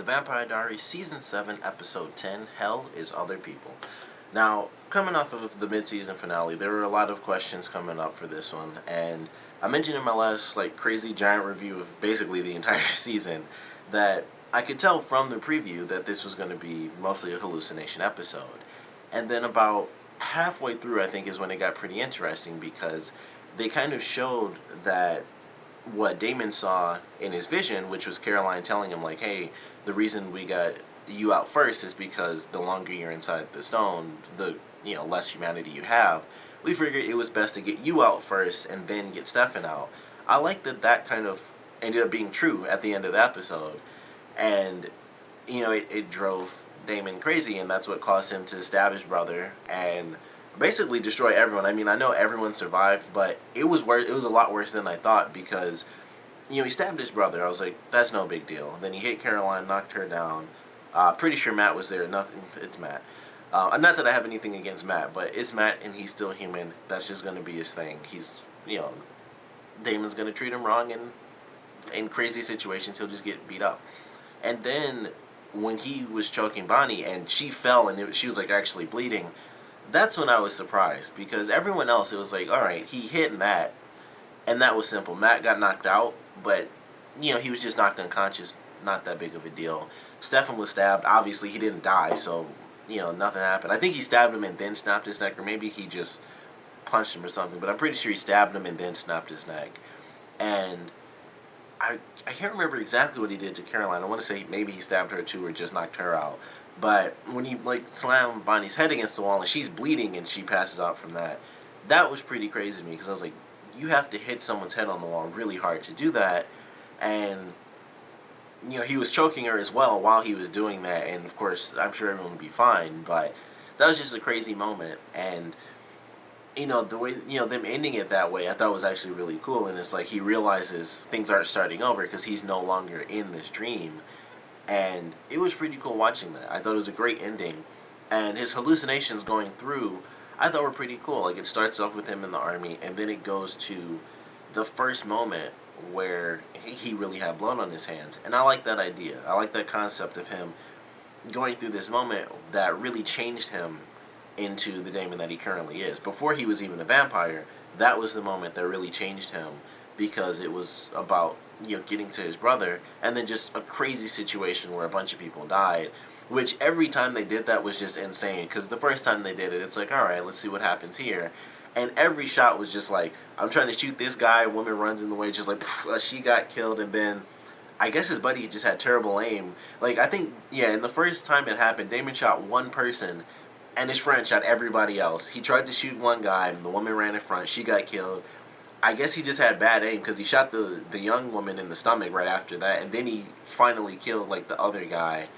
The Vampire Diaries Season 7, Episode 10, Hell is Other People. Now, coming off of the mid-season finale, there were a lot of questions coming up for this one, and I mentioned in my last, crazy giant review of basically the entire season that I could tell from the preview that this was going to be mostly a hallucination episode. And then about halfway through, I think, is when it got pretty interesting because they kind of showed that what Damon saw in his vision, which was Caroline telling him, like, hey, the reason we got you out first is because the longer you're inside the stone, the less humanity you have. We figured it was best to get you out first and then get Stefan out. I like that that kind of ended up being true at the end of the episode. And, it drove Damon crazy, and that's what caused him to stab his brother and basically destroy everyone. I mean, I know everyone survived, but it was worse. It was a lot worse than I thought because, he stabbed his brother. I was like, that's no big deal. Then he hit Caroline, knocked her down. Pretty sure Matt was there. Nothing. It's Matt. Not that I have anything against Matt, but it's Matt, and he's still human. That's just going to be his thing. He's, Damon's going to treat him wrong, and in crazy situations, he'll just get beat up. And then when he was choking Bonnie, and she fell, and she was, actually bleeding, that's when I was surprised. Because everyone else, it was like, all right, he hit Matt, and that was simple. Matt got knocked out, but, he was just knocked unconscious. Not that big of a deal. Stefan was stabbed. Obviously, he didn't die, so, nothing happened. I think he stabbed him and then snapped his neck, or maybe he just punched him or something, but I'm pretty sure he stabbed him and then snapped his neck. And I can't remember exactly what he did to Caroline. I want to say maybe he stabbed her too or just knocked her out. But when he, slammed Bonnie's head against the wall and she's bleeding and she passes out from that, that was pretty crazy to me because I was like, you have to hit someone's head on the wall really hard to do that. And, he was choking her as well while he was doing that. And, of course, I'm sure everyone would be fine. But that was just a crazy moment. And, the way, them ending it that way, I thought was actually really cool. And it's like he realizes things aren't starting over because he's no longer in this dream. And it was pretty cool watching that. I thought it was a great ending. And his hallucinations going through, I thought were pretty cool. It starts off with him in the army, and then it goes to the first moment where he really had blood on his hands. And I like that idea. I like that concept of him going through this moment that really changed him into the Damon that he currently is. Before he was even a vampire, that was the moment that really changed him because it was about, getting to his brother and then just a crazy situation where a bunch of people died, which every time they did that was just insane because the first time they did it, it's like, all right, let's see what happens here. And every shot was just like, I'm trying to shoot this guy, a woman runs in the way, just like, she got killed, and then I guess his buddy just had terrible aim. I think, in the first time it happened, Damon shot one person, and his friend shot everybody else. He tried to shoot one guy, and the woman ran in front, she got killed. I guess he just had bad aim, because he shot the young woman in the stomach right after that, and then he finally killed, the other guy.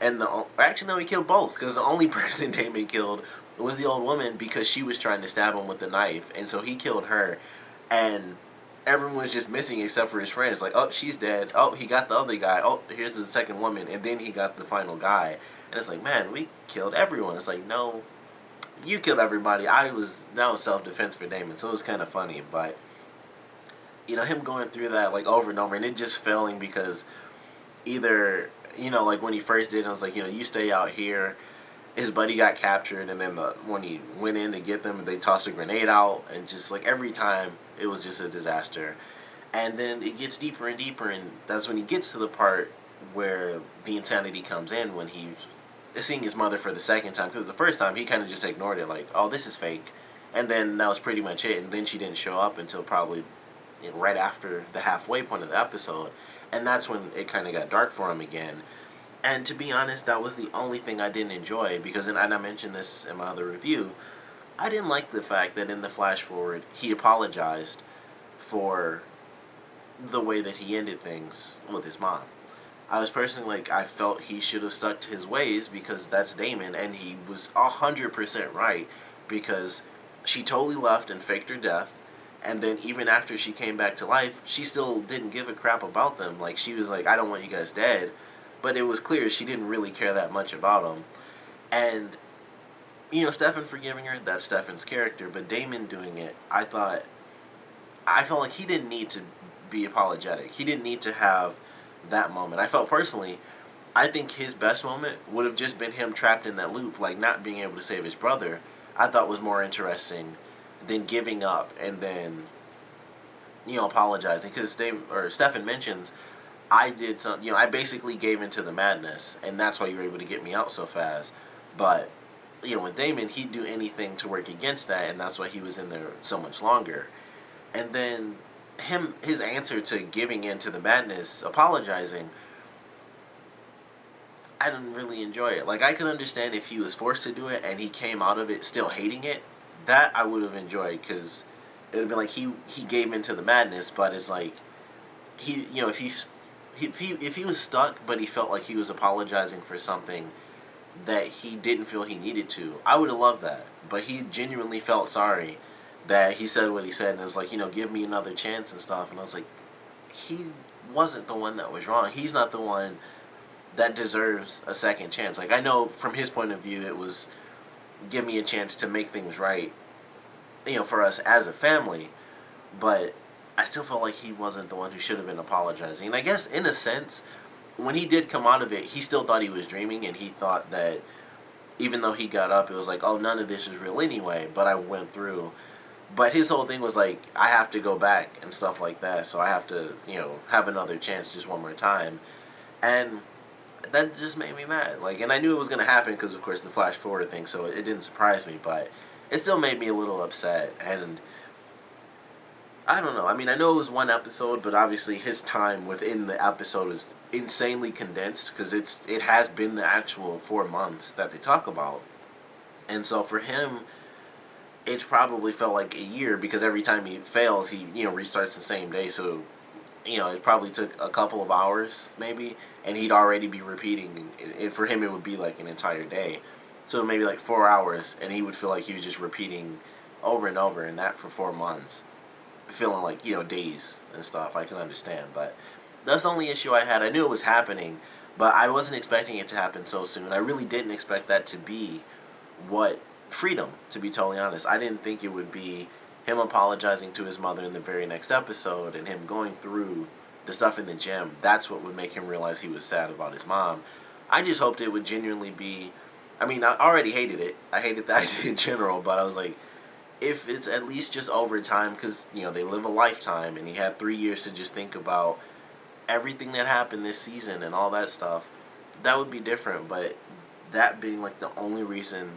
And actually, no, he killed both, because the only person Damon killed was the old woman because she was trying to stab him with the knife, and so he killed her, and everyone was just missing except for his friend. It's like, oh, she's dead. Oh, he got the other guy. Oh, here's the second woman, and then he got the final guy. And it's like, man, we killed everyone. It's like, no, you killed everybody. That was self-defense for Damon, so it was kind of funny, but, him going through that, over and over, and it just failing because either, when he first did it, I was like, you stay out here. His buddy got captured, and then when he went in to get them, they tossed a grenade out, and just, every time, it was just a disaster. And then it gets deeper and deeper, and that's when he gets to the part where the insanity comes in, when he's seeing his mother for the second time, because the first time, he kind of just ignored it, like, oh, this is fake. And then that was pretty much it, and then she didn't show up until probably right after the halfway point of the episode, and that's when it kind of got dark for him again. And to be honest, that was the only thing I didn't enjoy because, and I mentioned this in my other review, I didn't like the fact that in the flash forward, he apologized for the way that he ended things with his mom. I was personally I felt he should have stuck to his ways because that's Damon, and he was 100% right because she totally left and faked her death, and then even after she came back to life, she still didn't give a crap about them. She was like, I don't want you guys dead. But it was clear she didn't really care that much about him. And, Stefan forgiving her, that's Stefan's character. But Damon doing it, I felt like he didn't need to be apologetic. He didn't need to have that moment. I felt personally, I think his best moment would have just been him trapped in that loop, like not being able to save his brother. I thought was more interesting than giving up and then apologizing, because Stefan mentions I did some, I basically gave into the madness, and that's why you were able to get me out so fast. But with Damon, he'd do anything to work against that, and that's why he was in there so much longer. And then his answer to giving in to the madness, apologizing, I didn't really enjoy it. Like, I could understand if he was forced to do it and he came out of it still hating it. That I would have enjoyed, because it would have been like he gave into the madness, but it's like he if he was stuck, but he felt like he was apologizing for something that he didn't feel he needed to, I would have loved that. But he genuinely felt sorry that he said what he said, and it's like, give me another chance and stuff. And I was like, he wasn't the one that was wrong. He's not the one that deserves a second chance. Like, I know from his point of view, it was give me a chance to make things right, for us as a family. But I still felt like he wasn't the one who should have been apologizing. And I guess, in a sense, when he did come out of it, he still thought he was dreaming, and he thought that even though he got up, it was like, oh, none of this is real anyway, but I went through. But his whole thing was like, I have to go back and stuff like that, so I have to, have another chance just one more time. And that just made me mad. Like, and I knew it was going to happen because, of course, the flash forward thing, so it didn't surprise me, but it still made me a little upset. And I don't know. I mean, I know it was one episode, but obviously his time within the episode is insanely condensed, because it has been the actual 4 months that they talk about. And so for him, it's probably felt like a year, because every time he fails, he restarts the same day. So it probably took a couple of hours maybe, and he'd already be repeating. And for him, it would be like an entire day. So maybe like 4 hours, and he would feel like he was just repeating over and over, and that for 4 months, feeling like days and stuff. I can understand, but that's the only issue I had. I knew it was happening, but I wasn't expecting it to happen so soon. I really didn't expect that to be what freedom, to be totally honest. I didn't think it would be him apologizing to his mother in the very next episode, and him going through the stuff in the gym. That's what would make him realize he was sad about his mom. I just hoped it would genuinely be, I mean, I already hated it. I hated the idea in general, but I was like, if it's at least just over time, because, they live a lifetime, and he had 3 years to just think about everything that happened this season and all that stuff, that would be different. But that being like the only reason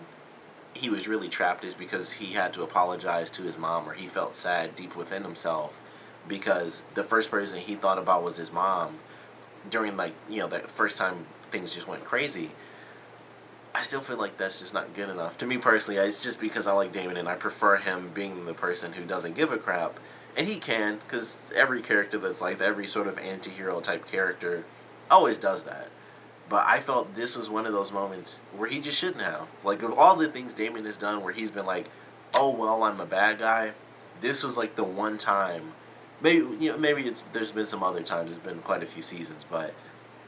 he was really trapped is because he had to apologize to his mom, or he felt sad deep within himself because the first person he thought about was his mom during, like, that first time things just went crazy. I still feel like that's just not good enough. To me personally, it's just because I like Damon, and I prefer him being the person who doesn't give a crap. And he can, because every character that's like that, every sort of anti-hero type character always does that. But I felt this was one of those moments where he just shouldn't have. Like, of all the things Damon has done where he's been like, oh, well, I'm a bad guy, this was like the one time. Maybe there's been some other times, there's been quite a few seasons, but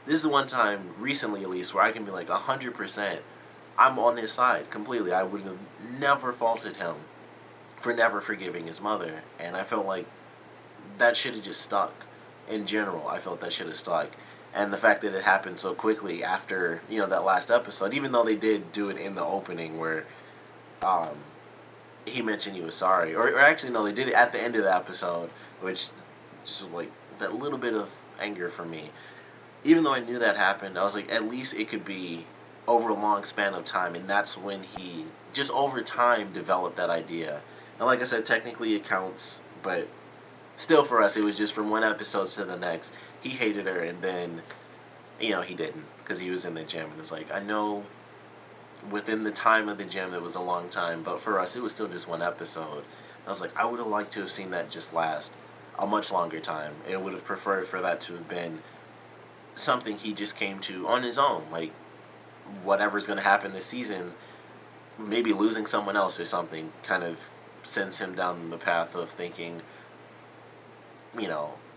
this is one time, recently at least, where I can be like 100%, I'm on his side completely. I would have never faulted him for never forgiving his mother. And I felt like that should have just stuck. In general, I felt that should have stuck. And the fact that it happened so quickly after, that last episode, even though they did do it in the opening where um, he mentioned he was sorry. Or actually, no, they did it at the end of the episode, which just was like that little bit of anger for me. Even though I knew that happened, I was like, at least it could be over a long span of time. And that's when he, just over time, developed that idea. And like I said, technically it counts, but still for us, it was just from one episode to the next. He hated her, and then, he didn't, because he was in the gym. And it's like, I know within the time of the gym it was a long time, but for us, it was still just one episode. And I was like, I would have liked to have seen that just last a much longer time. And I would have preferred for that to have been something he just came to on his own. Like, whatever's going to happen this season, maybe losing someone else or something kind of sends him down the path of thinking,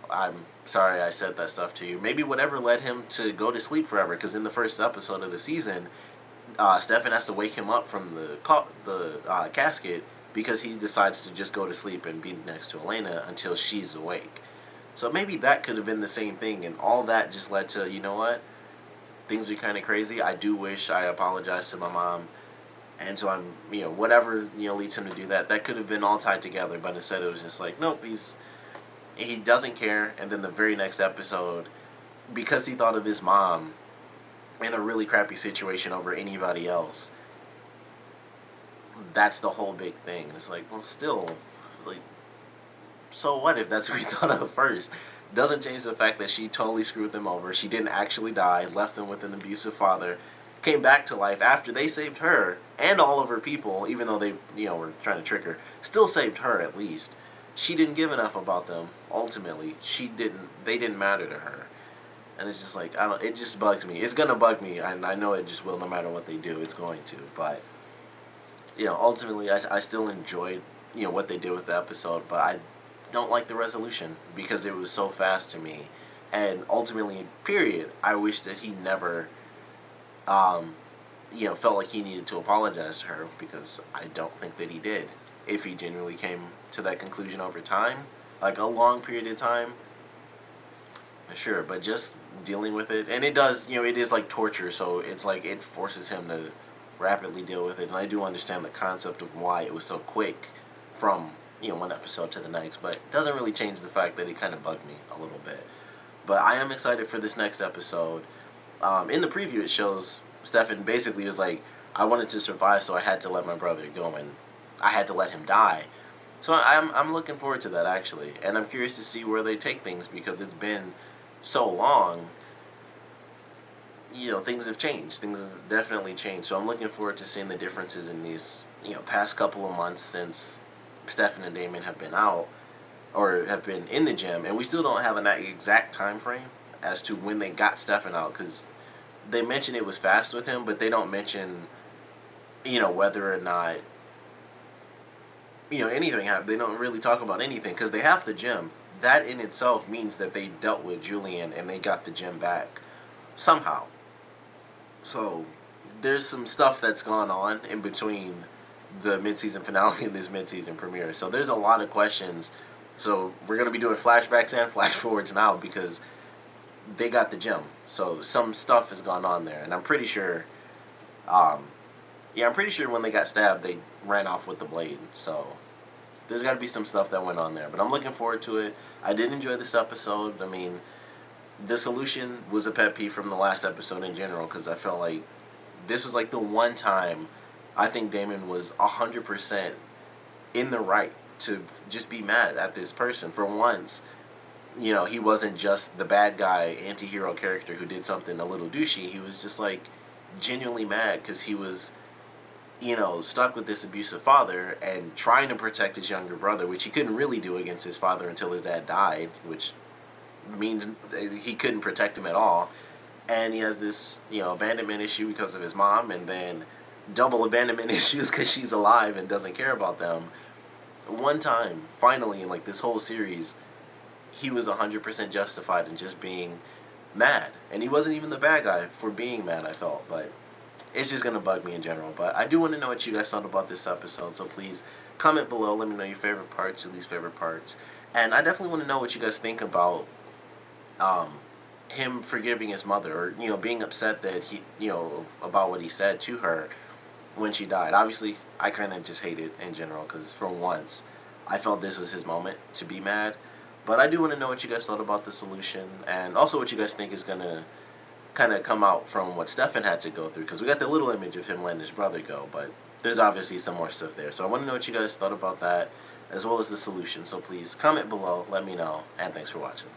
I'm sorry I said that stuff to you. Maybe whatever led him to go to sleep forever, because in the first episode of the season, Stefan has to wake him up from the casket, because he decides to just go to sleep and be next to Elena until she's awake. So maybe that could have been the same thing, and all that just led to, you know what? things are kind of crazy. I do wish I apologized to my mom, and so I'm, whatever, leads him to do that. That could have been all tied together, but instead it was just like, nope, he doesn't care. And then the very next episode, because he thought of his mom in a really crappy situation over anybody else, that's the whole big thing. It's like, well, still, like, so what if that's what he thought of first? Doesn't change the fact that she totally screwed them over. She didn't actually die, left them with an abusive father, came back to life after they saved her and all of her people, even though they, were trying to trick her, still saved her at least. She didn't give enough about them. Ultimately, they didn't matter to her. And it's just like, it just bugs me. It's going to bug me, and I know it just will no matter what they do. It's going to. But, ultimately, I still enjoyed, what they did with the episode, but I don't like the resolution because it was so fast to me. And ultimately, period, I wish that he never, felt like he needed to apologize to her, because I don't think that he did. If he genuinely came to that conclusion over time, like a long period of time, sure, but just dealing with it, and it does, it is like torture, so it's like it forces him to rapidly deal with it, and I do understand the concept of why it was so quick from, one episode to the next, but it doesn't really change the fact that it kind of bugged me a little bit. But I am excited for this next episode. In the preview, it shows Stefan basically was like, I wanted to survive, so I had to let my brother go, and I had to let him die. So I'm looking forward to that, actually, and I'm curious to see where they take things, because it's been so long. Things have changed. Things have definitely changed. So I'm looking forward to seeing the differences in these, past couple of months since Stefan and Damon have been out, or have been in the gym, and we still don't have an exact time frame as to when they got Stefan out, because they mention it was fast with him, but they don't mention, whether or not, anything happened. They don't really talk about anything, because they have the gym. That in itself means that they dealt with Julian and they got the gym back somehow. So there's some stuff that's gone on in between the mid-season finale and this mid-season premiere. So there's a lot of questions. So we're going to be doing flashbacks and flash forwards now, because they got the gym. So some stuff has gone on there. And I'm pretty sure, I'm pretty sure when they got stabbed, they ran off with the blade. So there's got to be some stuff that went on there. But I'm looking forward to it. I did enjoy this episode. I mean, the solution was a pet peeve from the last episode in general, because I felt like this was like the one time I think Damon was 100% in the right to just be mad at this person. For once, he wasn't just the bad guy, anti-hero character who did something a little douchey. He was just like genuinely mad because he was, stuck with this abusive father and trying to protect his younger brother, which he couldn't really do against his father until his dad died, which means he couldn't protect him at all. And he has this, abandonment issue because of his mom, and then double abandonment issues because she's alive and doesn't care about them. One time, finally, in like this whole series, he was 100% justified in just being mad. And he wasn't even the bad guy for being mad, I felt. But it's just going to bug me in general. But I do want to know what you guys thought about this episode. So please comment below. Let me know your favorite parts, your least favorite parts. And I definitely want to know what you guys think about him forgiving his mother, or being upset that he, about what he said to her when she died. Obviously, I kind of just hate it in general, because for once I felt this was his moment to be mad. But I do want to know what you guys thought about the solution, and also what you guys think is going to kind of come out from what Stefan had to go through, because we got the little image of him letting his brother go, but there's obviously some more stuff there. So I want to know what you guys thought about that, as well as the solution. So please comment below, let me know, and thanks for watching.